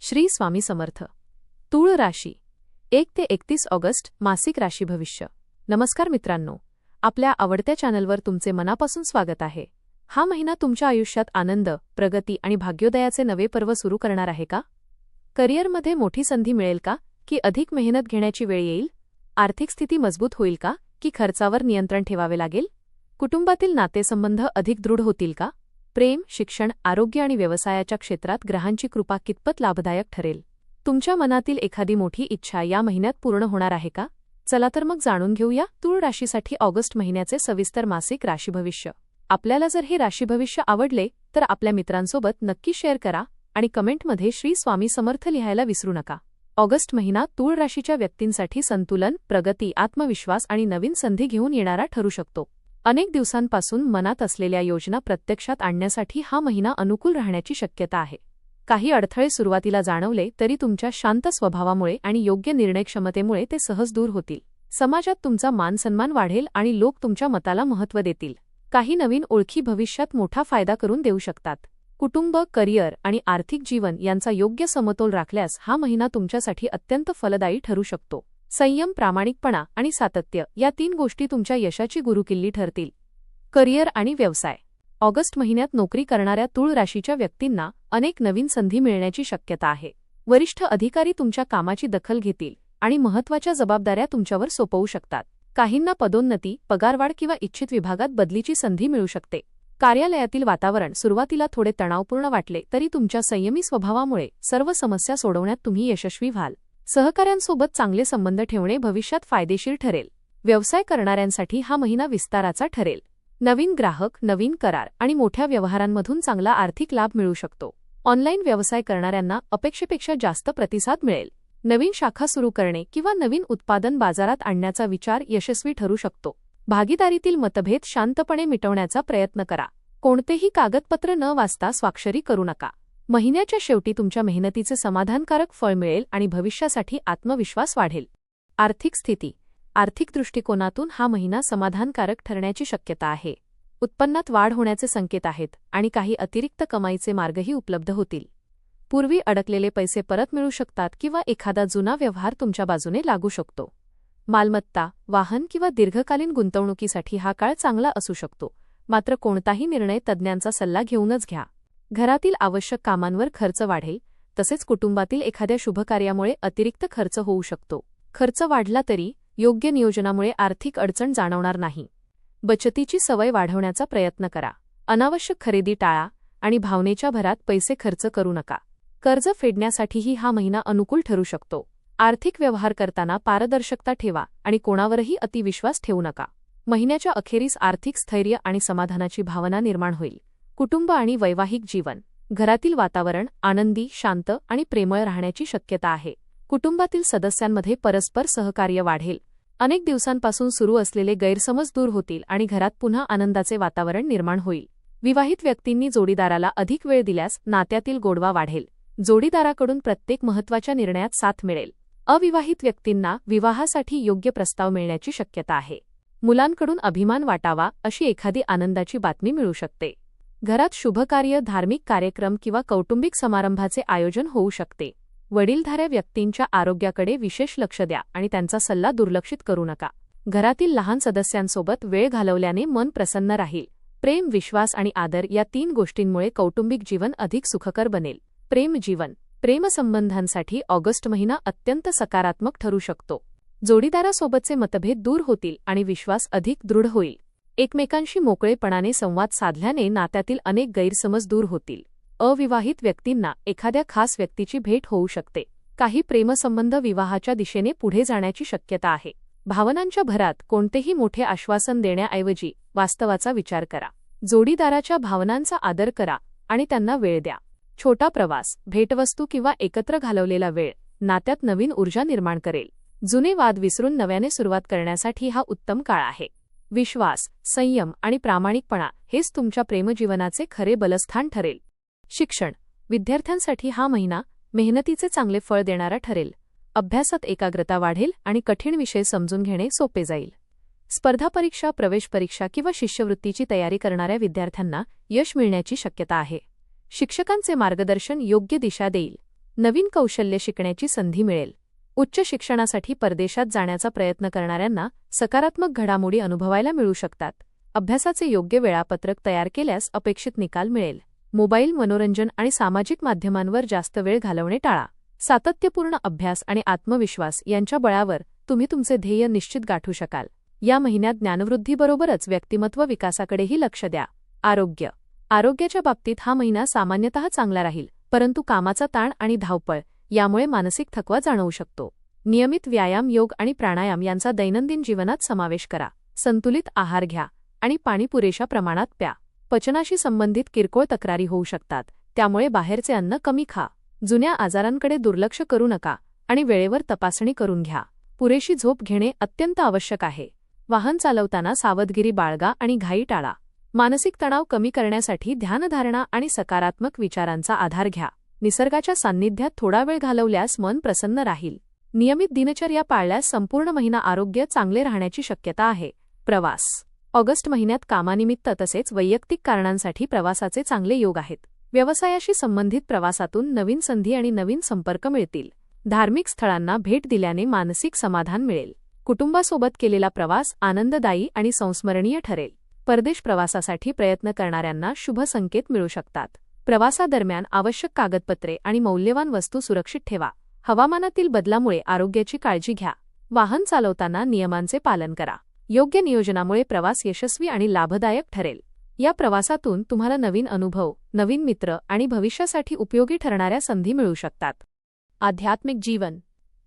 श्री स्वामी समर्थ. तूळ राशी 1 ते 31 ऑगस्ट मासिक राशी भविष्य. नमस्कार मित्रांनो, आपल्या आवडत्या चॅनलवर तुमचे मनापासून स्वागत आहे. हा महिना तुमच्या आयुष्यात आनंद, प्रगती आणि भाग्योदयाचे नवे पर्व सुरू करणार आहे का? करिअरमध्ये मोठी संधी मिळेल का, की अधिक मेहनत घेण्याची वेळ येईल? आर्थिक स्थिती मजबूत होईल का, की खर्चावर नियंत्रण ठेवावे लागेल? कुटुंबातील नातेसंबंध अधिक दृढ होतील का? प्रेम, शिक्षण, आरोग्य आणि व्यवसायाच्या क्षेत्रात ग्रहांची कृपा कितपत लाभदायक ठरेल? तुमच्या मनातील एखादी मोठी इच्छा या महिन्यात पूर्ण होणार आहे का? चला तर मग जाणून घेऊया तूळ राशीसाठी ऑगस्ट महिन्याचे सविस्तर मासिक राशी भविष्य. आपल्याला जर हे राशी भविष्य आवडले तर आपल्या मित्रांसोबत नक्की शेअर करा आणि कमेंटमध्ये श्री स्वामी समर्थ लिहायला विसरू नका. ऑगस्ट महिना तूळ राशीच्या व्यक्तींसाठी संतुलन, प्रगती, आत्मविश्वास आणि नवीन संधी घेऊन येणारा ठरू शकतो. अनेक दिवसांपासून मनात असलेल्या योजना प्रत्यक्षात आणण्यासाठी हा महिना अनुकूल राहण्याची शक्यता आहे. काही अडथळे सुरुवातीला जाणवले तरी तुमच्या शांत स्वभावामुळे आणि योग्य निर्णयक्षमतेमुळे ते सहज दूर होतील. समाजात तुमचा मानसन्मान वाढेल आणि लोक तुमच्या मताला महत्त्व देतील. काही नवीन ओळखी भविष्यात मोठा फायदा करून देऊ शकतात. कुटुंब, करिअर आणि आर्थिक जीवन यांचा योग्य समतोल राखल्यास हा महिना तुमच्यासाठी अत्यंत फलदायी ठरू शकतो. संयम, प्रामाणिकपणा आणि सातत्य या 3 गोष्टी तुमच्या यशाची गुरुकिल्ली ठरतील. करिअर आणि व्यवसाय. ऑगस्ट महिन्यात नोकरी करणाऱ्या तूळ राशीच्या व्यक्तींना अनेक नवीन संधी मिळण्याची शक्यता आहे. वरिष्ठ अधिकारी तुमच्या कामाची दखल घेतील आणि महत्त्वाच्या जबाबदाऱ्या तुमच्यावर सोपवू शकतात. काहींना पदोन्नती, पगारवाढ किंवा इच्छित विभागात बदलीची संधी मिळू शकते. कार्यालयातील वातावरण सुरुवातीला थोडे तणावपूर्ण वाटले तरी तुमच्या संयमी स्वभावामुळे सर्व समस्या सोडवण्यात तुम्ही यशस्वी व्हाल. सहकाऱ्यांसोबत चांगले संबंध ठेवणे भविष्यात फायदेशीर ठरेल. व्यवसाय करणाऱ्यांसाठी हा महिना विस्ताराचा ठरेल. नवीन ग्राहक, नवीन करार आणि मोठ्या व्यवहारांमधून चांगला आर्थिक लाभ मिळू शकतो. ऑनलाईन व्यवसाय करणाऱ्यांना अपेक्षेपेक्षा जास्त प्रतिसाद मिळेल. नवीन शाखा सुरू करणे किंवा नवीन उत्पादन बाजारात आणण्याचा विचार यशस्वी ठरू शकतो. भागीदारीतील मतभेद शांतपणे मिटवण्याचा प्रयत्न करा. कोणतेही कागदपत्र न वाचता स्वाक्षरी करू नका. महिन्याच्या शेवटी तुमच्या मेहनतीचे समाधानकारक फळ मिळेल आणि भविष्यासाठी आत्मविश्वास वाढेल. आर्थिक स्थिती. आर्थिक दृष्टिकोनातून हा महिना समाधानकारक ठरण्याची शक्यता आहे. उत्पन्नात वाढ होण्याचे संकेत आहेत आणि काही अतिरिक्त कमाईचे मार्गही उपलब्ध होतील. पूर्वी अडकलेले पैसे परत मिळू शकतात किंवा एखादा जुना व्यवहार तुमच्या बाजूने लागू शकतो. मालमत्ता, वाहन किंवा दीर्घकालीन गुंतवणुकीसाठी हा काळ चांगला असू शकतो. मात्र कोणताही निर्णय तज्ज्ञांचा सल्ला घेऊनच घ्या. घरातील आवश्यक कामांवर खर्च वाढेल, तसेच कुटुंबातील एखाद्या शुभकार्यामुळे अतिरिक्त खर्च होऊ शकतो. खर्च वाढला तरी योग्य नियोजनामुळे आर्थिक अडचण जाणवणार नाही. बचतीची सवय वाढवण्याचा प्रयत्न करा. अनावश्यक खरेदी टाळा आणि भावनेच्या भरात पैसे खर्च करू नका. कर्ज फेडण्यासाठीही हा महिना अनुकूल ठरू शकतो. आर्थिक व्यवहार करताना पारदर्शकता ठेवा आणि कोणावरही अतिविश्वास ठेवू नका. महिन्याच्या अखेरीस आर्थिक स्थैर्य आणि समाधानाची भावना निर्माण होईल. कुटुंब आणि वैवाहिक जीवन. घरातील वातावरण आनंदी, शांत आणि प्रेमळ राहण्याची शक्यता आहे. कुटुंबातील सदस्यांमध्ये परस्पर सहकार्य वाढेल. अनेक दिवसांपासून सुरू असलेले गैरसमज दूर होतील आणि घरात पुन्हा आनंदाचे वातावरण निर्माण होईल. विवाहित व्यक्तींनी जोडीदाराला अधिक वेळ दिल्यास नात्यातील गोडवा वाढेल. जोडीदाराकडून प्रत्येक महत्त्वाच्या निर्णयात साथ मिळेल. अविवाहित व्यक्तींना विवाहासाठी योग्य प्रस्ताव मिळण्याची शक्यता आहे. मुलांकडून अभिमान वाटावा अशी एखादी आनंदाची बातमी मिळू शकते. घरात शुभकार्य, धार्मिक कार्यक्रम किंवा कौटुंबिक समारंभाचे आयोजन होऊ शकते. वडीलधाऱ्या व्यक्तींच्या आरोग्याकडे विशेष लक्ष द्या आणि त्यांचा सल्ला दुर्लक्षित करू नका. घरातील लहान सदस्यांसोबत वेळ घालवल्याने मन प्रसन्न राहील. प्रेम, विश्वास आणि आदर या 3 गोष्टींमुळे कौटुंबिक जीवन अधिक सुखकर बनेल. प्रेम जीवन. प्रेमसंबंधांसाठी ऑगस्ट महिना अत्यंत सकारात्मक ठरू शकतो. जोडीदारासोबतचे मतभेद दूर होतील आणि विश्वास अधिक दृढ होईल. एकमेकांशी मोकळेपणाने संवाद साधल्याने नात्यातील अनेक गैरसमज दूर होतील. अविवाहित व्यक्तींना एखाद्या खास व्यक्तीची भेट होऊ शकते. काही प्रेमसंबंध विवाहाच्या दिशेने पुढे जाण्याची शक्यता आहे. भावनांच्या भरात कोणतेही मोठे आश्वासन देण्याऐवजी वास्तवाचा विचार करा. जोडीदाराच्या भावनांचा आदर करा आणि त्यांना वेळ द्या. छोटा प्रवास, भेटवस्तू किंवा एकत्र घालवलेला वेळ नात्यात नवीन ऊर्जा निर्माण करेल. जुने वाद विसरून नव्याने सुरुवात करण्यासाठी हा उत्तम काळ आहे. विश्वास, संयम आणि प्रामाणिकपणा हेच तुमच्या प्रेमजीवनाचे खरे बलस्थान ठरेल. शिक्षण. विद्यार्थ्यांसाठी हा महिना मेहनतीचे चांगले फळ देणारा ठरेल. अभ्यासात एकाग्रता वाढेल आणि कठीण विषय समजून घेणे सोपे जाईल. स्पर्धा परीक्षा, प्रवेश परीक्षा किंवा शिष्यवृत्तीची तयारी करणाऱ्या विद्यार्थ्यांना यश मिळण्याची शक्यता आहे. शिक्षकांचे मार्गदर्शन योग्य दिशा देईल. नवीन कौशल्य शिकण्याची संधी मिळेल. उच्च शिक्षणासाठी परदेशात जाण्याचा प्रयत्न करणाऱ्यांना सकारात्मक घडामोडी अनुभवायला मिळू शकतात. अभ्यासाचे योग्य वेळापत्रक तयार केल्यास अपेक्षित निकाल मिळेल. मोबाईल, मनोरंजन आणि सामाजिक माध्यमांवर जास्त वेळ घालवणे टाळा. सातत्यपूर्ण अभ्यास आणि आत्मविश्वास यांच्या बळावर तुम्ही तुमचे ध्येय निश्चित गाठू शकाल. या महिन्यात ज्ञानवृद्धीबरोबरच व्यक्तिमत्व विकासाकडेही लक्ष द्या. आरोग्याच्या बाबतीत हा महिना सामान्यतः चांगला राहील, परंतु कामाचा ताण आणि धावपळ यामुळे मानसिक थकवा जाणवू शकतो. नियमित व्यायाम, योग आणि प्राणायाम यांचा दैनंदिन जीवनात समावेश करा. संतुलित आहार घ्या आणि पाणी पुरेशा प्रमाणात प्या. पचनाशी संबंधित किरकोळ तक्रारी होऊ शकतात, त्यामुळे बाहेरचे अन्न कमी खा. जुन्या आजारांकडे दुर्लक्ष करू नका आणि वेळेवर तपासणी करून घ्या. पुरेशी झोप घेणे अत्यंत आवश्यक आहे. वाहन चालवताना सावधगिरी बाळगा आणि घाई टाळा. मानसिक तणाव कमी करण्यासाठी ध्यानधारणा आणि सकारात्मक विचारांचा आधार घ्या. निसर्गाच्या सान्निध्यात थोडा वेळ घालवल्यास मन प्रसन्न राहील. नियमित दिनचर्या पाळल्यास संपूर्ण महिना आरोग्य चांगले राहण्याची शक्यता आहे. प्रवास. ऑगस्ट महिन्यात कामानिमित्त तसेच वैयक्तिक कारणांसाठी प्रवासाचे चांगले योग आहेत. व्यवसायाशी संबंधित प्रवासातून नवीन संधी आणि नवीन संपर्क मिळतील. धार्मिक स्थळांना भेट दिल्याने मानसिक समाधान मिळेल. कुटुंबासोबत केलेला प्रवास आनंददायी आणि संस्मरणीय ठरेल. परदेश प्रवासासाठी प्रयत्न करणाऱ्यांना शुभ संकेत मिळू शकतात. प्रवासादरम्यान आवश्यक कागदपत्रे आणि मौल्यवान वस्तू सुरक्षित ठेवा. हवामानातील बदलामुळे आरोग्याची काळजी घ्या. वाहन चालवताना नियमांचे पालन करा. योग्य नियोजनामुळे प्रवास यशस्वी आणि लाभदायक ठरेल. या प्रवासातून तुम्हाला नवीन अनुभव, नवीन मित्र आणि भविष्यासाठी उपयोगी ठरणाऱ्या संधी मिळू शकतात. आध्यात्मिक जीवन.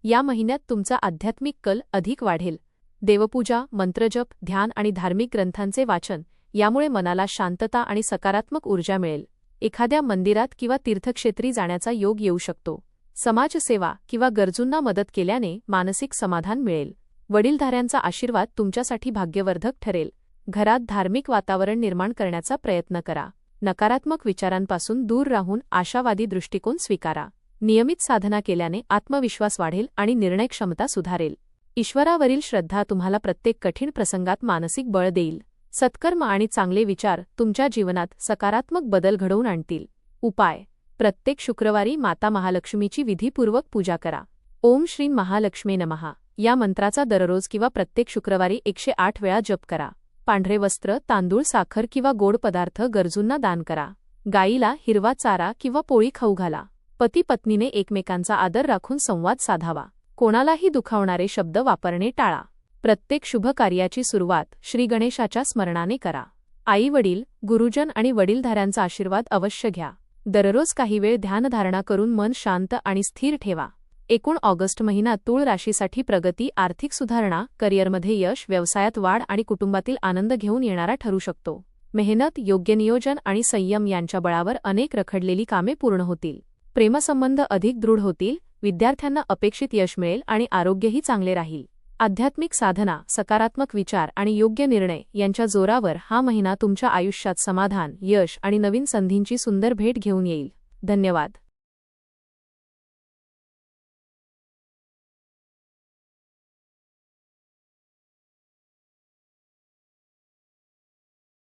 या महिन्यात तुमचा आध्यात्मिक कल अधिक वाढेल. देवपूजा, मंत्रजप, ध्यान आणि धार्मिक ग्रंथांचे वाचन यामुळे मनाला शांतता आणि सकारात्मक ऊर्जा मिळेल. एखाद्या मंदिरात किंवा तीर्थक्षेत्री जाण्याचा योग येऊ शकतो. समाजसेवा किंवा गरजूंना मदत केल्याने मानसिक समाधान मिळेल. वडीलधाऱ्यांचा आशीर्वाद तुमच्यासाठी भाग्यवर्धक ठरेल. घरात धार्मिक वातावरण निर्माण करण्याचा प्रयत्न करा. नकारात्मक विचारांपासून दूर राहून आशावादी दृष्टिकोन स्वीकारा. नियमित साधना केल्याने आत्मविश्वास वाढेल आणि निर्णय क्षमता सुधारेल. ईश्वरावरील श्रद्धा तुम्हाला प्रत्येक कठीण प्रसंगात मानसिक बळ देईल. सत्कर्म आणि चांगले विचार तुमच्या जीवनात सकारात्मक बदल घडवून आणतील. उपाय. प्रत्येक शुक्रवारी माता महालक्ष्मीची विधीपूर्वक पूजा करा. ओम श्री महालक्ष्मी नमः या मंत्राचा दररोज किंवा प्रत्येक शुक्रवारी 108 वेळा जप करा. पांढरे वस्त्र, तांदूळ, साखर किंवा गोड पदार्थ गरजूंना दान करा. गायीला हिरवा चारा किंवा पोळी खाऊ घाला. पती-पत्नीने एकमेकांचा आदर राखून संवाद साधावा. कोणालाही दुखावणारे शब्द वापरणे टाळा. प्रत्येक शुभ कार्याची सुरुवात श्री गणेशाच्या स्मरणाने करा. आई-वडील, गुरुजन आणि वडीलधाऱ्यांचा आशीर्वाद अवश्य घ्या. दररोज काही वेळ ध्यानधारणा करून मन शांत आणि स्थिर ठेवा. एकूण ऑगस्ट महिना तूळ राशीसाठी प्रगती, आर्थिक सुधारणा, करिअरमध्ये यश, व्यवसायात वाढ आणि कुटुंबातील आनंद घेऊन येणारा ठरू शकतो. मेहनत, योग्य नियोजन आणि संयम यांच्या बळावर अनेक रखडलेली कामे पूर्ण होतील. प्रेमसंबंध अधिक दृढ होतील. विद्यार्थ्यांना अपेक्षित यश मिळेल आणि आरोग्यही चांगले राहील. आध्यात्मिक साधना, सकारात्मक विचार आणि योग्य निर्णय यांच्या जोरावर हा महिना तुमच्या आयुष्यात समाधान, यश आणि नवीन संधींची सुंदर भेट घेऊन येईल. धन्यवाद.